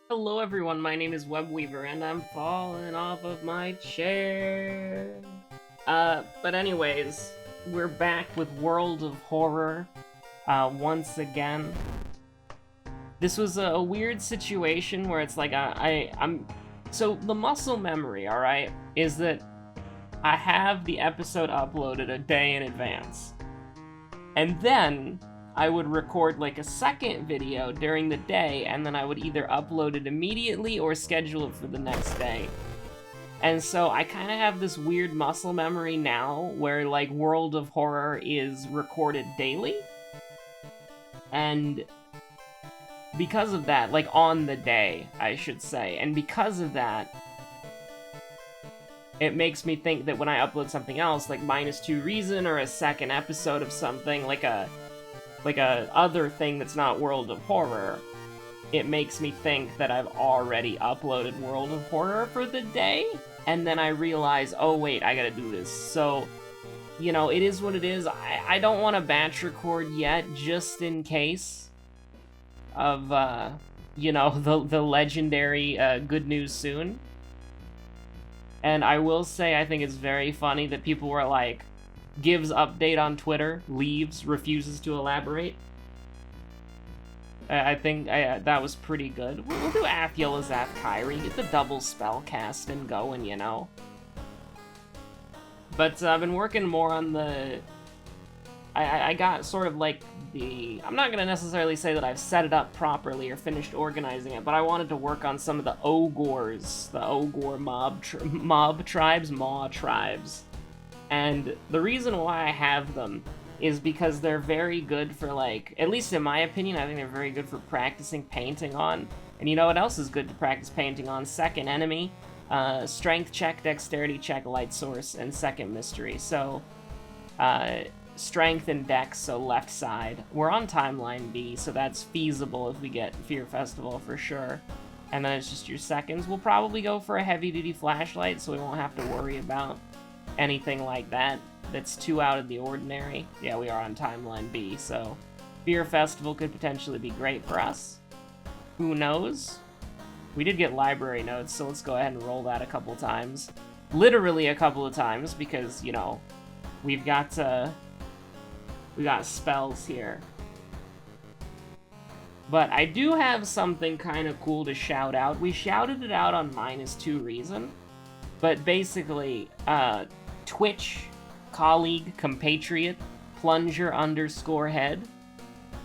Hello everyone, my name is Webweaver and I'm falling off of my chair. But anyways, we're back with World of Horror, once again. This was a weird situation where it's like, so the muscle memory, alright, is that I have the episode uploaded a day in advance. And then I would record like a second video during the day, and then I would either upload it immediately or schedule it for the next day. And so I kind of have this weird muscle memory now where like World of Horror is recorded daily. And because of that, like on the day, I should say, and because of that, it makes me think that when I upload something else, like Minus 2 Reason or a second episode of something, like a other thing that's not World of Horror, it makes me think that I've already uploaded World of Horror for the day, and then I realize, oh wait, I gotta do this. So, you know, it is what it is. I don't want to batch record yet, just in case of, you know, the legendary Good News Soon. And I will say, I think it's very funny that people were like, gives update on Twitter, leaves, refuses to elaborate. I think that was pretty good. We'll do Athyellazath Kyrie, get the double spell cast and going, you know. But I've been working more on the... I got sort of like the... I'm not going to necessarily say that I've set it up properly or finished organizing it, but I wanted to work on some of the Ogors, the Ogor mob tribes, Maw tribes. And the reason why I have them is because they're very good for, like, at least in my opinion, I think they're very good for practicing painting on. And you know what else is good to practice painting on? Second enemy, strength check, dexterity check, light source, and second mystery. So, strength and dex, so left side. We're on timeline B, so that's feasible if we get Fear Festival for sure. And then it's just your seconds. We'll probably go for a heavy-duty flashlight, so we won't have to worry about anything like that that's too out of the ordinary. Yeah, we are on timeline B, so Fear Festival could potentially be great for us. Who knows? We did get library notes, so let's go ahead and roll that a couple times. Literally a couple of times, because, you know, we got spells here. But I do have something kind of cool to shout out. We shouted it out on Minus 2 Reason, but basically, Twitch colleague, compatriot, plunger_head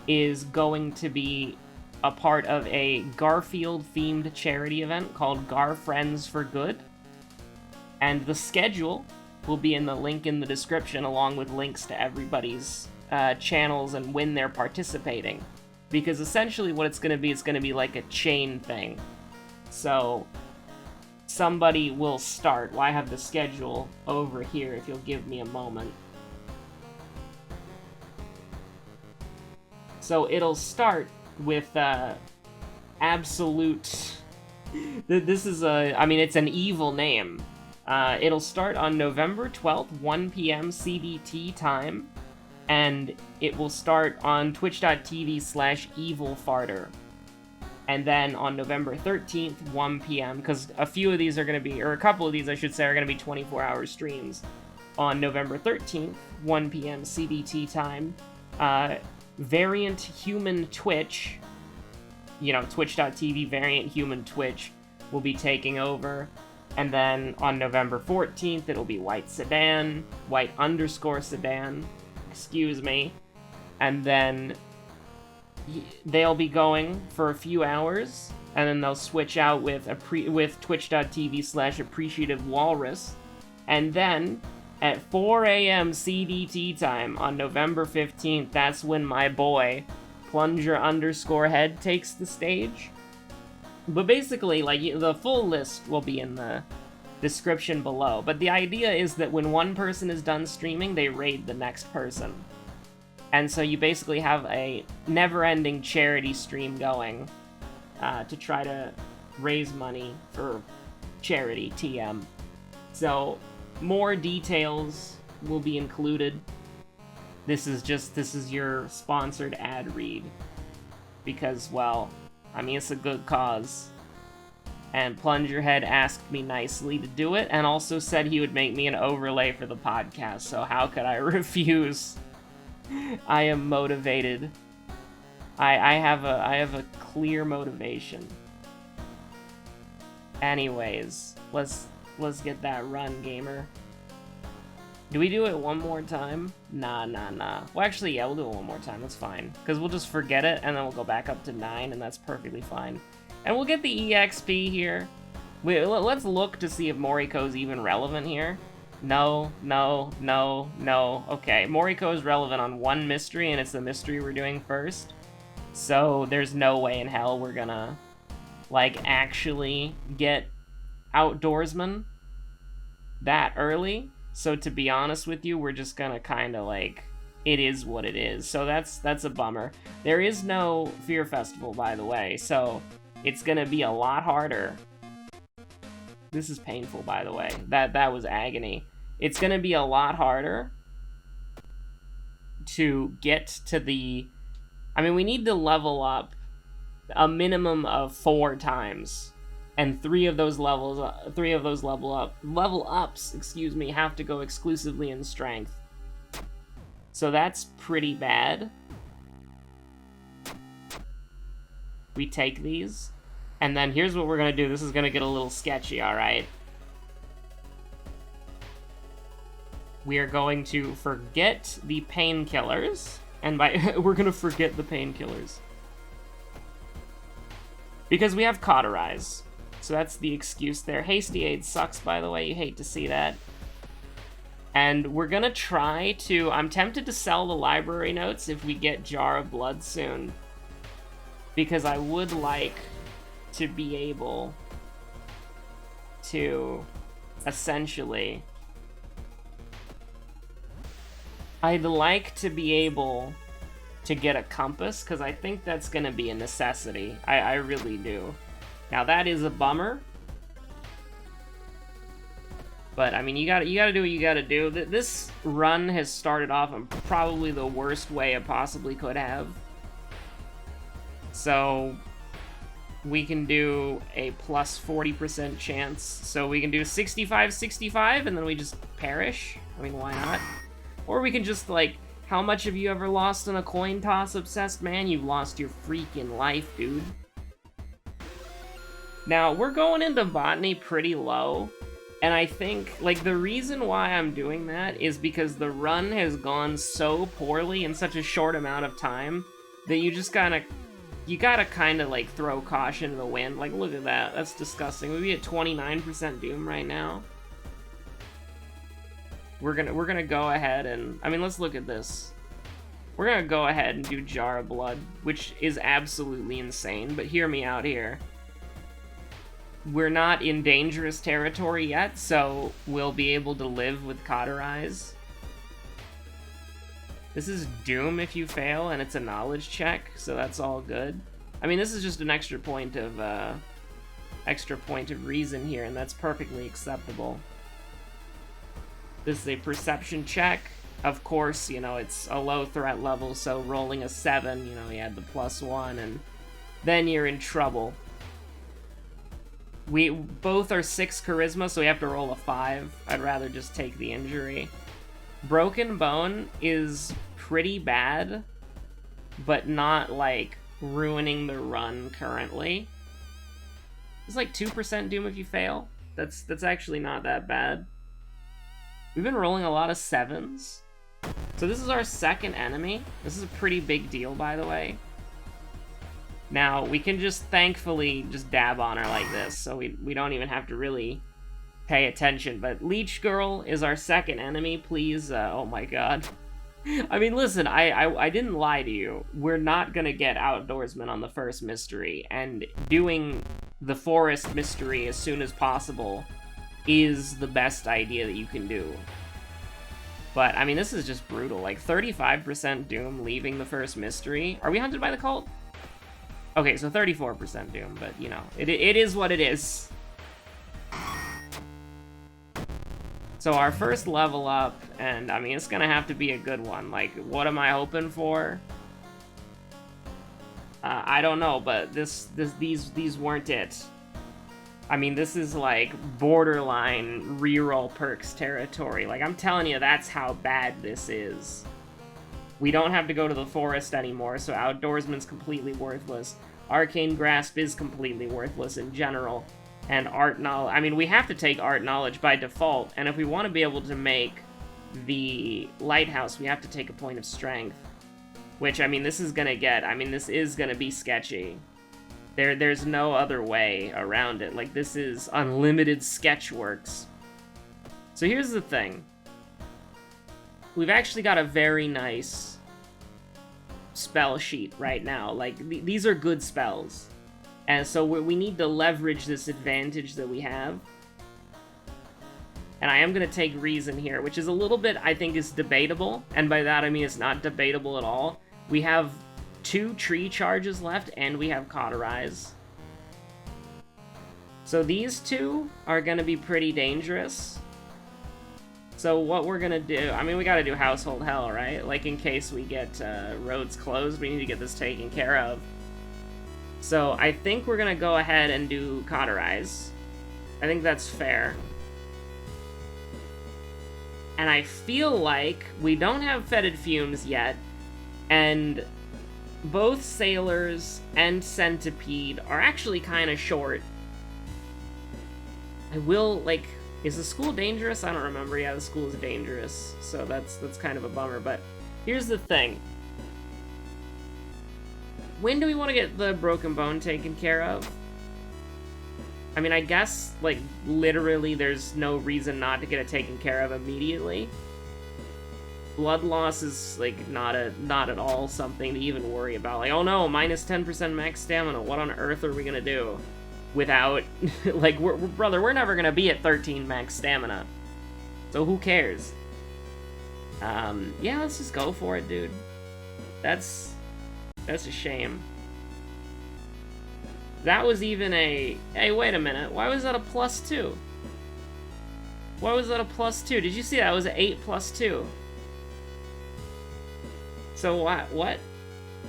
is going to be a part of a Garfield-themed charity event called GARFRIENDS for Good. And the schedule will be in the link in the description, along with links to everybody's channels and when they're participating. Because essentially what it's going to be like a chain thing. So somebody will start. Well, I have the schedule over here if you'll give me a moment. So it'll start with absolute... This is I mean, it's an evil name. It'll start on November 12th, 1 p.m. CDT time, and it will start on twitch.tv/evilfarter. And then on November 13th, 1 p.m., because a few of these are going to be, or a couple of these, I should say, are going to be 24-hour streams. On November 13th, 1 p.m. CDT time, Variant Human Twitch, you know, twitch.tv Variant Human Twitch will be taking over. And then on November 14th, it'll be White Sedan, excuse me. And then they'll be going for a few hours, and then they'll switch out with twitch.tv/appreciativewalrus, and then at 4 a.m. CDT time on November 15th, that's when my boy plunger_head takes the stage. But basically, like, the full list will be in the description below, but the idea is that when one person is done streaming, they raid the next person. And so you basically have a never-ending charity stream going to try to raise money for charity, TM. So more details will be included. This is your sponsored ad read. Because, well, I mean, it's a good cause. And Plungerhead asked me nicely to do it, and also said he would make me an overlay for the podcast, so how could I refuse? I am motivated. I have a clear motivation. Anyways, let's get that run, gamer. Do we do it one more time? Nah. Well, actually, yeah, we'll do it one more time. That's fine. Because we'll just forget it, and then we'll go back up to 9, and that's perfectly fine. And we'll get the EXP here. Let's look to see if Moriko's even relevant here. No. Okay, Moriko is relevant on one mystery, and it's the mystery we're doing first. So there's no way in hell we're gonna, like, actually get Outdoorsman that early. So to be honest with you, we're just gonna kind of, like, it is what it is. So that's a bummer. There is no Fear Festival, by the way, so it's gonna be a lot harder. This is painful, by the way. That was agony. It's gonna be a lot harder to get to the... I mean, we need to level up a minimum of 4 times, and 3 of those level ups, excuse me, have to go exclusively in strength. So that's pretty bad. We take these. And then here's what we're gonna do. This is gonna get a little sketchy, alright? We are going to forget the painkillers. And by we're gonna forget the painkillers. Because we have Cauterize. So that's the excuse there. Hasty Aid sucks, by the way. You hate to see that. And we're gonna try to... I'm tempted to sell the library notes if we get Jar of Blood soon. Because I would like to be able to essentially... I'd like to be able to get a compass, because I think that's going to be a necessity. I really do. Now, that is a bummer. But, I mean, you gotta do what you gotta do. This run has started off in probably the worst way it possibly could have. So... we can do a plus 40% chance. So we can do 65-65, and then we just perish. I mean, why not? Or we can just, like, how much have you ever lost in a coin toss, obsessed man? You've lost your freaking life, dude. Now, we're going into botany pretty low, and I think, like, the reason why I'm doing that is because the run has gone so poorly in such a short amount of time that you just gotta kind of, like, throw caution to the wind. Like, look at that. That's disgusting. We'd be at 29% Doom right now. We're gonna go ahead and... I mean, let's look at this. We're gonna go ahead and do Jar of Blood, which is absolutely insane, but hear me out here. We're not in dangerous territory yet, so we'll be able to live with Cauterize. This is Doom if you fail, and it's a knowledge check, so that's all good. I mean, this is just an extra point of reason here, and that's perfectly acceptable. This is a perception check. Of course, you know, it's a low threat level, so rolling a 7, you know, you add the +1, and then you're in trouble. We both are 6 charisma, so we have to roll a 5. I'd rather just take the injury. Broken Bone is pretty bad, but not, like, ruining the run currently. It's like 2% Doom if you fail. That's actually not that bad. We've been rolling a lot of 7s. So this is our second enemy. This is a pretty big deal, by the way. Now, we can just thankfully just dab on her like this, so we don't even have to really pay attention. But Leech Girl is our second enemy, please. Oh my god. I mean, listen, I didn't lie to you. We're not gonna get Outdoorsman on the first mystery, and doing the forest mystery as soon as possible is the best idea that you can do. But, I mean, this is just brutal. Like, 35% Doom leaving the first mystery. Are we hunted by the cult? Okay, so 34% Doom, but, you know, it is what it is. So our first level up, and, I mean, it's gonna have to be a good one. Like, what am I hoping for? I don't know, but these weren't it. I mean, this is like borderline reroll perks territory. Like, I'm telling you, that's how bad this is. We don't have to go to the forest anymore, so Outdoorsman's completely worthless. Arcane Grasp is completely worthless in general. And Art Knowledge... I mean, we have to take Art Knowledge by default, and if we want to be able to make the Lighthouse, we have to take a Point of Strength. Which, I mean, this is gonna get... I mean, this is gonna be sketchy. There's no other way around it. Like, this is unlimited sketchworks. So here's the thing. We've actually got a very nice spell sheet right now. Like, these are good spells. And so we need to leverage this advantage that we have. And I am going to take Reason here, which is a little bit, I think, is debatable. And by that, I mean it's not debatable at all. We have 2 tree charges left, and we have Cauterize. So these 2 are going to be pretty dangerous. So what we're going to do... I mean, we got to do Household Hell, right? Like, in case we get roads closed, we need to get this taken care of. So I think we're going to go ahead and do Cauterize. I think that's fair. And I feel like we don't have Fetid Fumes yet, and both Sailors and Centipede are actually kind of short. I will, like... Is the school dangerous? I don't remember. Yeah, the school is dangerous, so that's kind of a bummer, but here's the thing. When do we want to get the Broken Bone taken care of? I mean, I guess, like, literally there's no reason not to get it taken care of immediately. Blood loss is, like, not at all something to even worry about. Like, oh no, minus 10% max stamina. What on earth are we gonna do? Without, like, brother, we're never gonna be at 13 max stamina. So who cares? Yeah, let's just go for it, dude. That's a shame. That was even a... Hey, wait a minute. Why was that a +2? Why was that a +2? Did you see that? It was an 8 + 2. So what?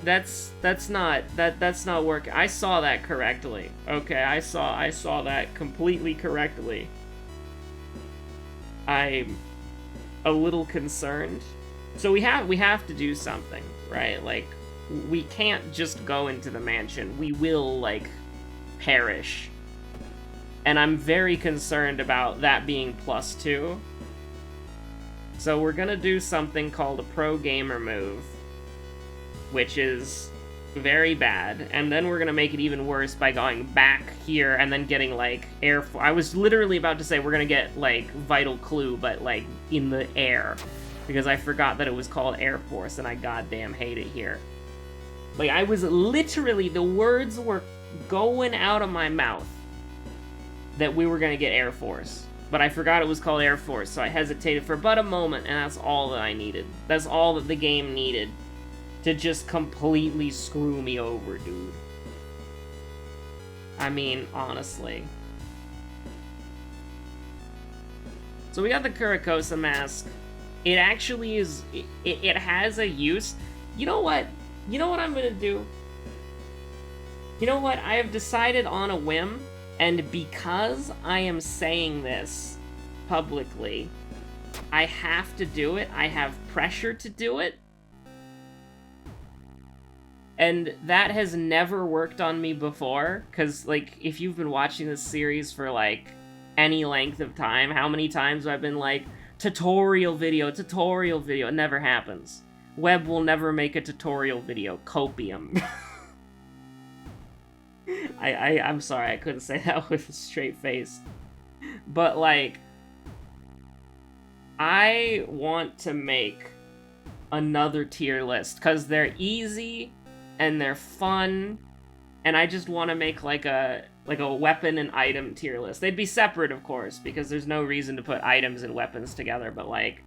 That's not working. I saw that correctly. Okay, I saw that completely correctly. I'm a little concerned. So we have to do something, right? Like, we can't just go into the mansion. We will, like, perish. And I'm very concerned about that being +2. So we're gonna do something called a pro gamer move, which is very bad, and then we're gonna make it even worse by going back here and then getting, like, air... I was literally about to say we're gonna get, like, Vital Clue, but, like, in the air, because I forgot that it was called Air Force, and I goddamn hate it here. Like, I was literally... The words were going out of my mouth that we were gonna get Air Force, but I forgot it was called Air Force, so I hesitated for but a moment, and that's all that I needed. That's all that the game needed to just completely screw me over, dude. I mean, honestly. So we got the Curacosa mask. It actually is... It has a use. You know what? You know what I'm gonna do? You know what? I have decided on a whim, and because I am saying this publicly, I have to do it. I have pressure to do it. And that has never worked on me before, because, like, if you've been watching this series for, like, any length of time, how many times have I been like, tutorial video, it never happens. Web will never make a tutorial video. Copium. I'm sorry, I couldn't say that with a straight face. But, like, I want to make another tier list, because they're easy... and they're fun, and I just want to make, like a weapon and item tier list. They'd be separate, of course, because there's no reason to put items and weapons together, but, like,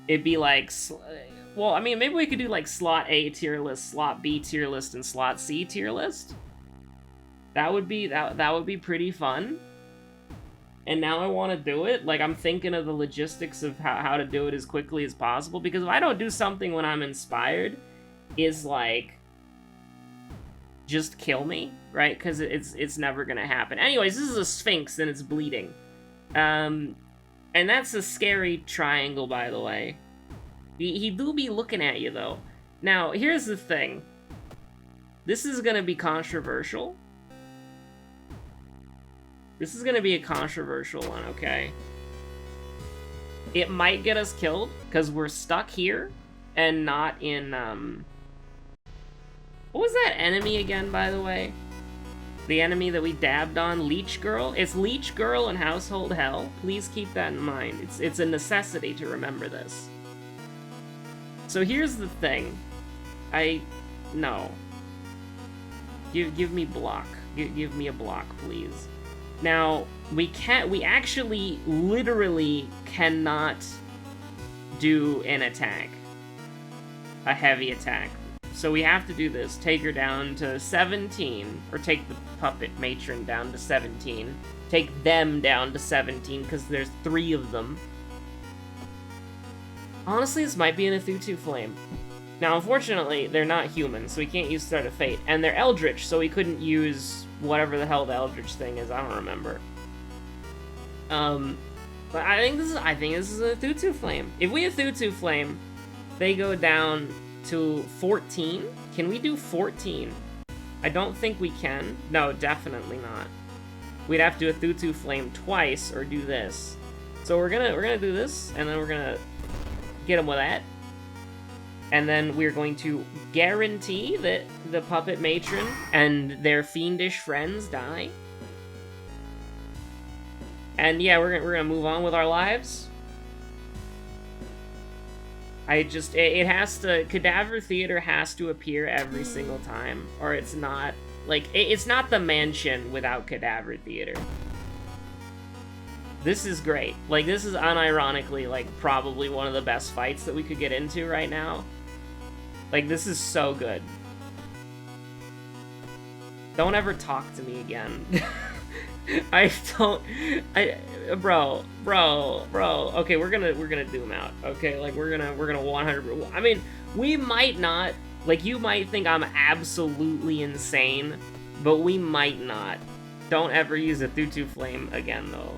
it'd be, like, well, I mean, maybe we could do, like, slot A tier list, slot B tier list, and slot C tier list. That would be pretty fun. And now I want to do it. Like, I'm thinking of the logistics of how to do it as quickly as possible, because if I don't do something when I'm inspired, is, like... just kill me, right? Because it's never gonna happen. Anyways, this is a Sphinx and it's bleeding. And that's a scary triangle, by the way. He do be looking at you, though. Now, here's the thing. This is gonna be controversial. This is gonna be a controversial one, okay? It might get us killed, because we're stuck here, and not in, What was that enemy again, by the way? The enemy that we dabbed on? Leech Girl? It's Leech Girl and Household Hell. Please keep that in mind. It's a necessity to remember this. So here's the thing. No. Give me block. Give me a block, please. Now, we actually literally cannot do an attack. A heavy attack. So we have to do this. Take her down to 17, or take the puppet matron down to 17. Take them down to 17, because there's 3 of them. Honestly, this might be an Athutu Flame. Now, unfortunately, they're not human, so we can't use Threat of Fate. And they're Eldritch, so we couldn't use whatever the hell the Eldritch thing is. I don't remember. But I think this is a Athutu Flame. If we Athutu Flame, they go down to 14. Can we do 14? I don't think we can. No, definitely not. We'd have to Athutu Flame twice or do this. So we're gonna do this, and then we're gonna get them with that. And then we're going to guarantee that the puppet matron and their fiendish friends die. And yeah, we're gonna move on with our lives. It has to, Cadaver Theater has to appear every single time, or it's not, like, it's not the mansion without Cadaver Theater. This is great. Like, this is unironically, like, probably one of the best fights that we could get into right now. Like, this is so good. Don't ever talk to me again. Bro. Okay, we're gonna doom out. Okay, like we're gonna 100. I mean, we might not. Like, you might think I'm absolutely insane, but we might not. Don't ever use a Athutu Flame again, though.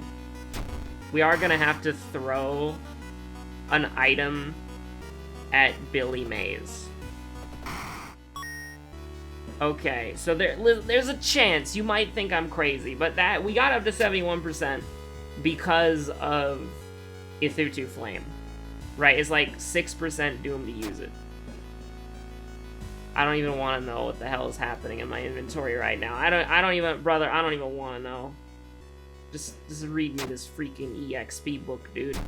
We are gonna have to throw an item at Billy Mays. Okay, so there's a chance you might think I'm crazy, but that we got up to 71% because of Athutu Flame, right? It's like 6% doom to use it. I don't even want to know what the hell is happening in my inventory right now. I don't even want to know. Just read me this freaking EXP book, dude.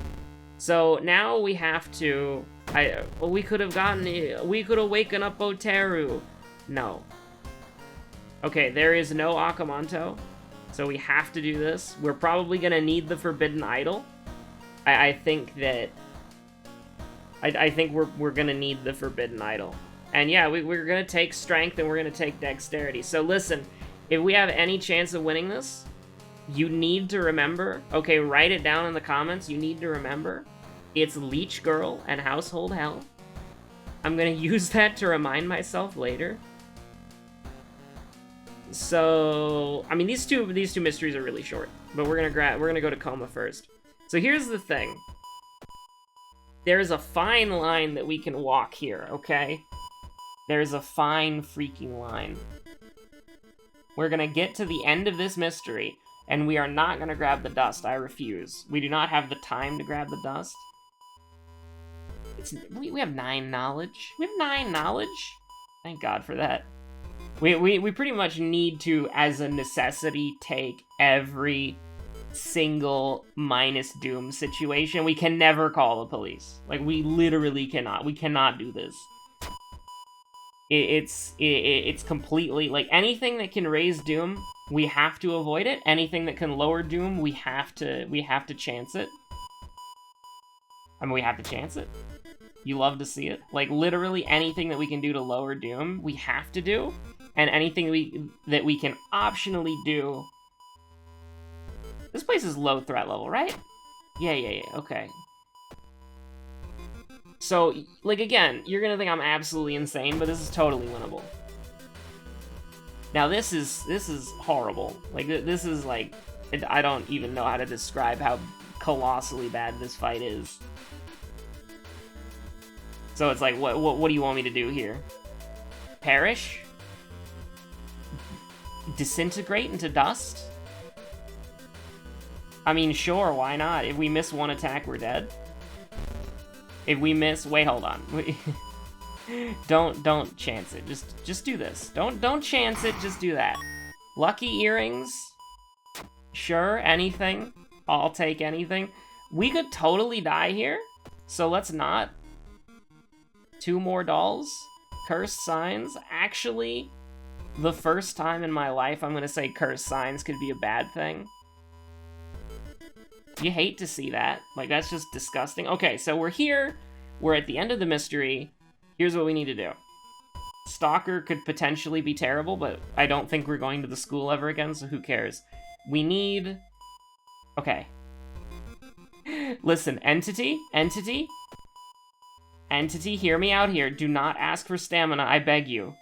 So now we have to. We could have waken up Oteru. No. Okay, there is no Akamanto, so we have to do this. We're probably gonna need the Forbidden Idol. I think that. I think we're gonna need the Forbidden Idol. And yeah, we're gonna take strength and we're gonna take dexterity. So listen, if we have any chance of winning this, you need to remember. Okay, write it down in the comments. You need to remember, it's Leech Girl and Household Hell. I'm gonna use that to remind myself later. So, I mean, these two mysteries are really short, but we're gonna go to Coma first. So here's the thing. There's a fine line that we can walk here, okay? There's a fine freaking line. We're gonna get to the end of this mystery, and we are not gonna grab the dust. I refuse. We do not have the time to grab the dust. We have 9 knowledge. We have 9 knowledge. Thank God for that. We pretty much need to, as a necessity, take every single minus doom situation. We can never call the police. Like, we literally cannot. We cannot do this. It's completely, like, anything that can raise doom, we have to avoid it. Anything that can lower doom, we have to chance it. I mean, we have to chance it. You love to see it. Like, literally anything that we can do to lower doom, we have to do. And anything that we can optionally do. This place is low threat level, right? Yeah, okay. So, like, again, you're gonna think I'm absolutely insane, but this is totally winnable. Now this is horrible. Like, this is like, I don't even know how to describe how colossally bad this fight is. So it's like, what do you want me to do here? Perish? Disintegrate into dust? I mean, sure, why not? If we miss one attack, we're dead. If we miss, wait, hold on. Don't chance it. Just do this. Don't chance it. Just do that. Lucky earrings. Sure, anything. I'll take anything. We could totally die here, so let's not. 2 more dolls. Cursed signs. Actually, the first time in my life I'm gonna say cursed signs could be a bad thing. You hate to see that. Like, that's just disgusting. Okay, so we're here. We're at the end of the mystery. Here's what we need to do. Stalker could potentially be terrible, but I don't think we're going to the school ever again, so who cares? We need... Okay. Listen, entity, hear me out here. Do not ask for stamina, I beg you.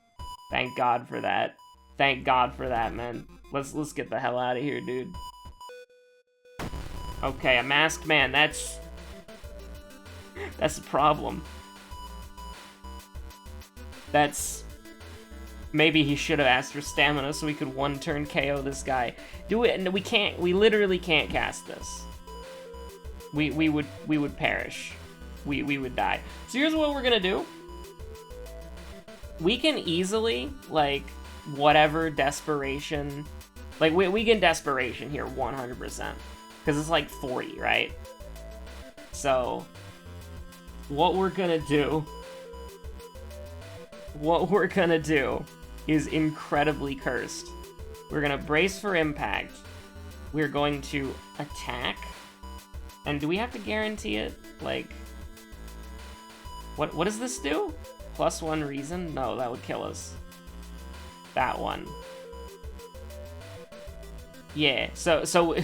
Thank God for that. Thank God for that, man. Let's get the hell out of here, dude. Okay, a masked man, that's a problem. That's... Maybe he should have asked for stamina so we could one-turn KO this guy. Do it, and we can't, we literally can't cast this. We would perish. We would die. So here's what we're gonna do. We can easily, like, whatever desperation... Like, we can desperation here, 100%. Because it's like 40, right? So, what we're gonna do is incredibly cursed. We're gonna brace for impact. We're going to attack. And do we have to guarantee it? Like, what does this do? +1 reason? No, that would kill us. That one. Yeah, so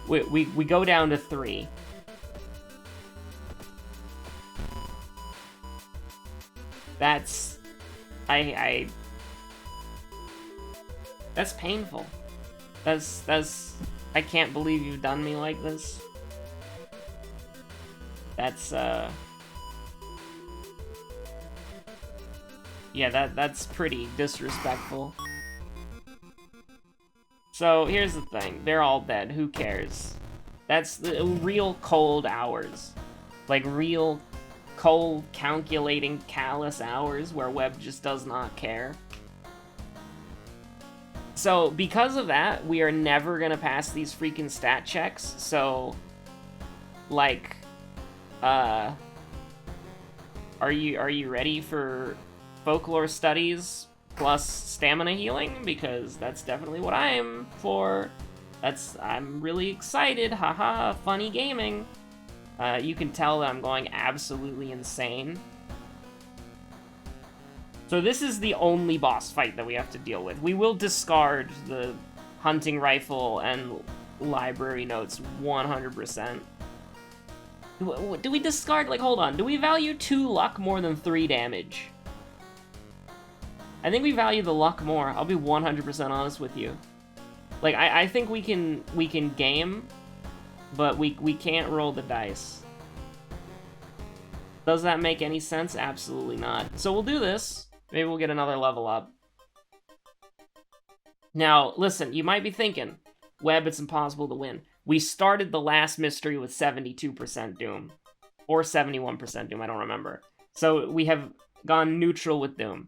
we go down to 3. That's... That's painful. That's... I can't believe you've done me like this. That's, yeah, that's pretty disrespectful. So, here's the thing. They're all dead. Who cares? That's the real cold hours. Like, real cold, calculating, callous hours where Web just does not care. So, because of that, we are never gonna pass these freaking stat checks. So, like, are you ready for folklore studies plus stamina healing? Because that's definitely what I am for. I'm really excited, haha, funny gaming. You can tell that I'm going absolutely insane. So this is the only boss fight that we have to deal with. We will discard the hunting rifle and library notes 100%. Do we discard, like, hold on, do we value 2 luck more than 3 damage? I think we value the luck more. I'll be 100% honest with you. Like, I think we can game, but we can't roll the dice. Does that make any sense? Absolutely not. So we'll do this. Maybe we'll get another level up. Now, listen, you might be thinking, Web, it's impossible to win. We started the last mystery with 72% Doom. Or 71% Doom, I don't remember. So we have gone neutral with Doom.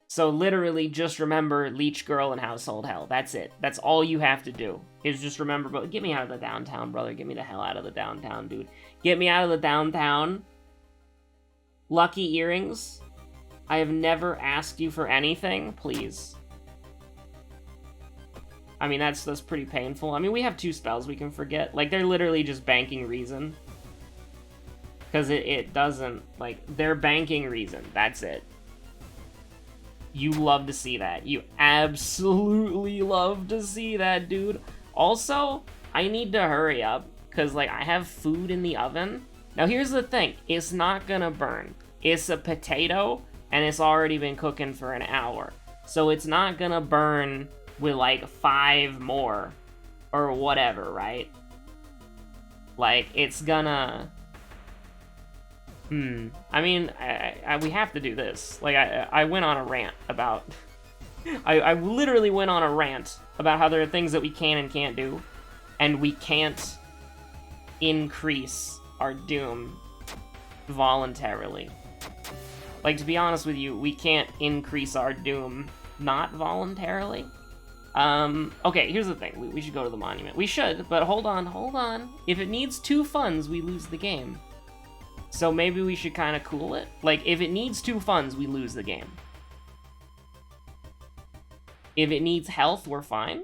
So literally just remember Leech Girl and Household Hell. That's it. That's all you have to do. Is just remember, bro. Get me out of the downtown, brother. Get me the hell out of the downtown, dude. Get me out of the downtown. Lucky earrings. I have never asked you for anything. Please. I mean, that's pretty painful. I mean, we have 2 spells we can forget. Like, they're literally just banking reason. Because it doesn't, like, they're banking reason. That's it. You love to see that. You absolutely love to see that, dude. Also, I need to hurry up, because, like, I have food in the oven. Now, here's the thing. It's not gonna burn. It's a potato, and it's already been cooking for an hour. So it's not gonna burn with like 5 more or whatever, right? Like, it's gonna... I mean, we have to do this. Like, I went on a rant about... I literally went on a rant about how there are things that we can and can't do, and we can't increase our doom voluntarily. Like, to be honest with you, we can't increase our doom not voluntarily. Okay, here's the thing. We should go to the monument. We should, but hold on. If it needs 2 funds, we lose the game. So maybe we should kind of cool it. Like, if it needs 2 funds, we lose the game. If it needs health, we're fine.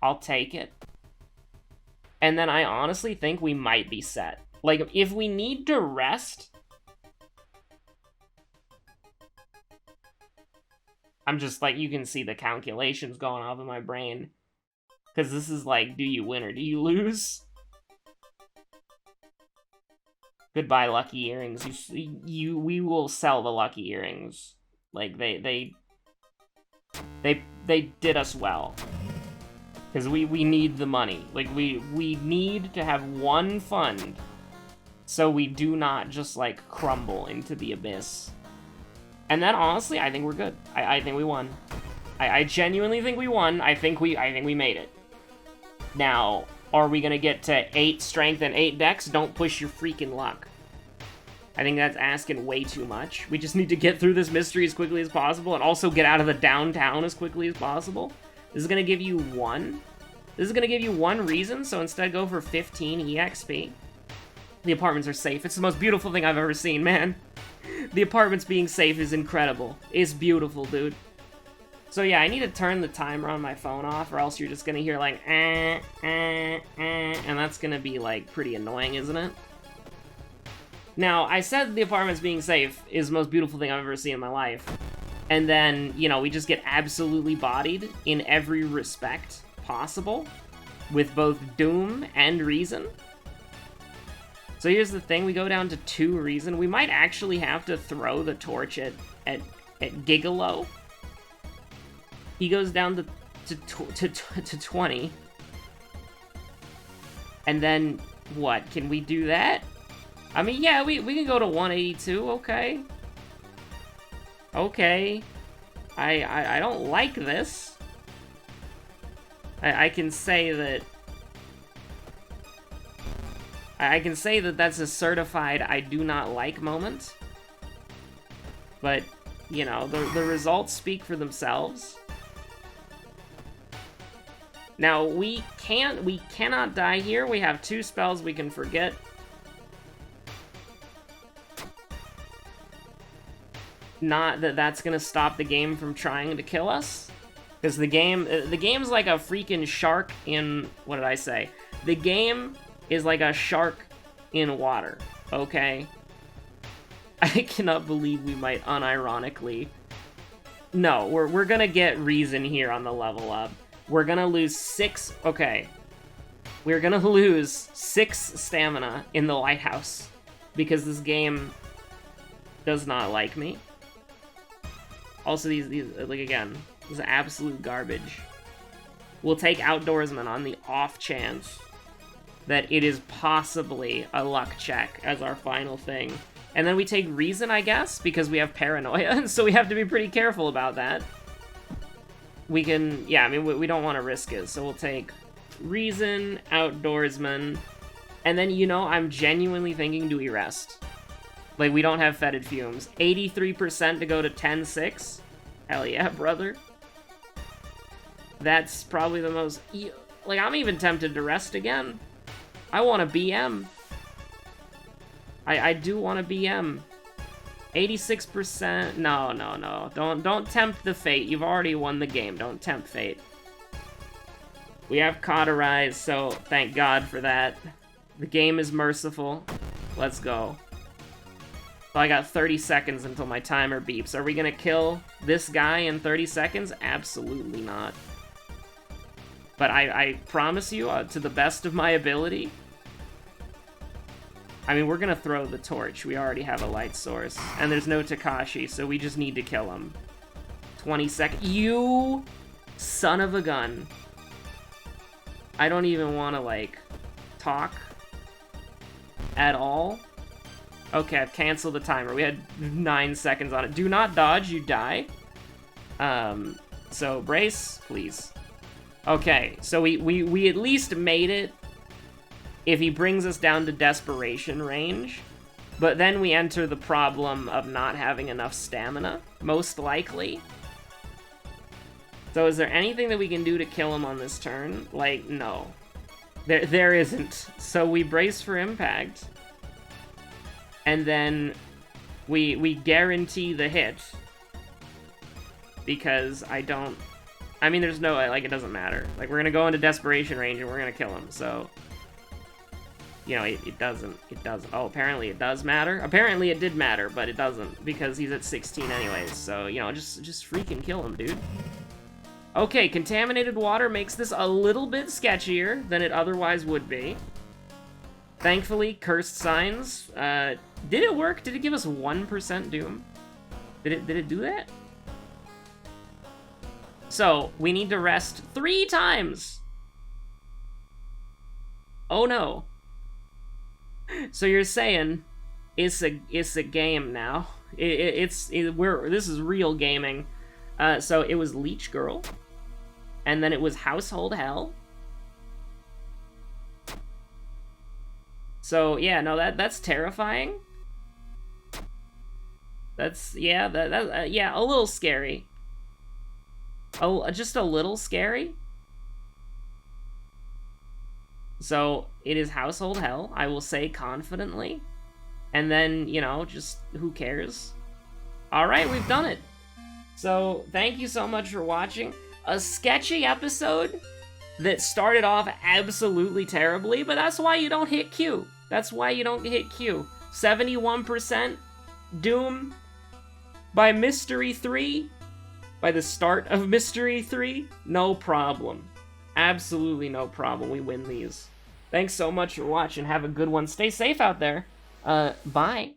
I'll take it. And then I honestly think we might be set. Like, if we need to rest... I'm just, like, you can see the calculations going off in my brain. Because this is like, do you win or do you lose? Goodbye, lucky earrings. We will sell the lucky earrings. Like, they did us well. Because we need the money. Like, we need to have 1 fund so we do not just, like, crumble into the abyss. And then, honestly, I think we're good. I think we won. I genuinely think we won. I think we made it. Now, are we gonna get to 8 strength and 8 dex? Don't push your freaking luck. I think that's asking way too much. We just need to get through this mystery as quickly as possible and also get out of the downtown as quickly as possible. This is gonna give you 1. This is gonna give you 1 reason, so instead go for 15 EXP. The apartments are safe. It's the most beautiful thing I've ever seen, man. The apartments being safe is incredible. It's beautiful, dude. So yeah, I need to turn the timer on my phone off, or else you're just gonna hear like, and that's gonna be like pretty annoying, isn't it? Now, I said the apartments being safe is the most beautiful thing I've ever seen in my life. And then, you know, we just get absolutely bodied in every respect possible, with both Doom and Reason. So here's the thing, we go down to 2 Reason. We might actually have to throw the torch at Gigolo. He goes down to 20. And then, what, can we do that? I mean, yeah, we can go to 182, okay. Okay. I don't like this. I can say that... I can say that that's a certified I do not like moment. But, you know, the results speak for themselves. Now, we cannot die here. We have 2 spells we can forget. Not that that's gonna stop the game from trying to kill us. Because the game's like a freaking shark in... What did I say? The game is like a shark in water, okay? I cannot believe we might unironically... No, we're gonna get Reason here on the level up. We're gonna lose 6... Okay. We're gonna lose 6 stamina in the lighthouse. Because this game does not like me. Also, these like, again, this is absolute garbage. We'll take Outdoorsman on the off chance that it is possibly a luck check as our final thing. And then we take Reason, I guess, because we have Paranoia, and so we have to be pretty careful about that. We can, yeah, I mean, we don't want to risk it, so we'll take Reason, Outdoorsman, and then, you know, I'm genuinely thinking, do we rest? Like, we don't have fetid fumes. 83% to go to 10-6? Hell yeah, brother. That's probably the most... Like, I'm even tempted to rest again. I want a BM. I do want a BM. 86%... No. Don't tempt the fate. You've already won the game. Don't tempt fate. We have Cauterize, so thank God for that. The game is merciful. Let's go. So I got 30 seconds until my timer beeps. Are we gonna kill this guy in 30 seconds? Absolutely not. But I promise you, to the best of my ability, I mean, we're gonna throw the torch. We already have a light source. And there's no Takashi, so we just need to kill him. 20 seconds. You son of a gun. I don't even want to, like, talk at all. Okay, I've canceled the timer. We had 9 seconds on it. Do not dodge, you die. So brace, please. Okay, so we at least made it if he brings us down to desperation range. But then we enter the problem of not having enough stamina, most likely. So is there anything that we can do to kill him on this turn? Like, no. There isn't. So we brace for impact. And then we guarantee the hit. Because I mean, there's no, like, it doesn't matter. Like, we're gonna go into desperation range and we're gonna kill him, so... You know, it doesn't. Oh, apparently it does matter. Apparently it did matter, but it doesn't, because he's at 16 anyways, so, you know, just freaking kill him, dude. Okay, contaminated water makes this a little bit sketchier than it otherwise would be. Thankfully, cursed signs. Did it work? Did it give us 1% doom? Did it do that? So, we need to rest 3 times! Oh no. So you're saying it's a game now. This is real gaming. So it was Leech Girl, and then it was Household Hell. So yeah, no, that's terrifying. That's yeah, yeah, a little scary. Oh, just a little scary. So, it is Household Hell, I will say confidently. And then, you know, just, who cares? Alright, we've done it. So, thank you so much for watching. A sketchy episode that started off absolutely terribly, but that's why you don't hit Q. That's why you don't hit Q. 71% Doom by Mystery 3, by the start of Mystery 3, no problem. Absolutely no problem. We win these. Thanks so much for watching. Have a good one. Stay safe out there. Bye.